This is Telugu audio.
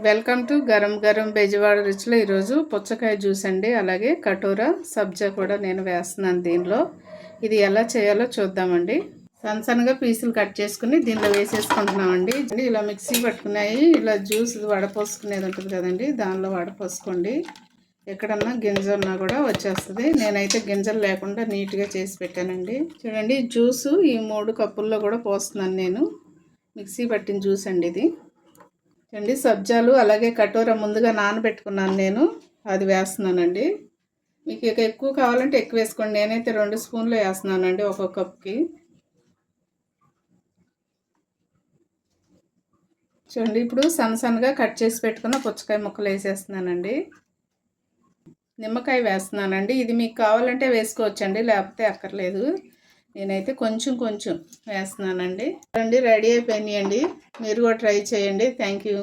వెల్కమ్ టు గరం గరం బెజవాడ రుచిలో. ఈరోజు పుచ్చకాయ జ్యూస్ అండి, అలాగే కటోరా సబ్జా కూడా నేను వేస్తున్నాను దీనిలో. ఇది ఎలా చేయాలో చూద్దామండి. సన్నగా పీసులు కట్ చేసుకుని దీనిలో వేసేసుకుంటున్నామండి. ఇలా మిక్సీ పట్టుకున్నాయి, ఇలా జ్యూస్ వడపోసుకునేది ఉంటుంది కదండి, దానిలో వడపోసుకోండి. ఎక్కడన్నా గింజ ఉన్నా కూడా వచ్చేస్తుంది. నేనైతే గింజలు లేకుండా నీట్గా చేసి పెట్టానండి. చూడండి, జ్యూసు ఈ 3 కప్పుల్లో కూడా పోస్తున్నాను నేను. మిక్సీ పట్టిన జ్యూస్ అండి ఇది. అండి సబ్జాలు అలాగే కటోరా ముందుగా నానబెట్టుకున్నాను నేను, అది వేస్తున్నానండి. మీకు ఇక ఎక్కువ కావాలంటే ఎక్కువ వేసుకోండి. నేనైతే 2 స్పూన్లు వేస్తున్నానండి ఒక్కొక్క కప్కి. చూడండి, ఇప్పుడు సన్నగా కట్ చేసి పెట్టుకున్న పుచ్చకాయ ముక్కలు వేసేస్తున్నానండి. నిమ్మకాయ వేస్తున్నానండి. ఇది మీకు కావాలంటే వేసుకోవచ్చండి, లేకపోతే అక్కర్లేదు. నేనైతే కొంచెం వేస్తున్నానండి. రెడీ అయిపోయినాయండి. మీరు కూడా ట్రై చేయండి. Thank you.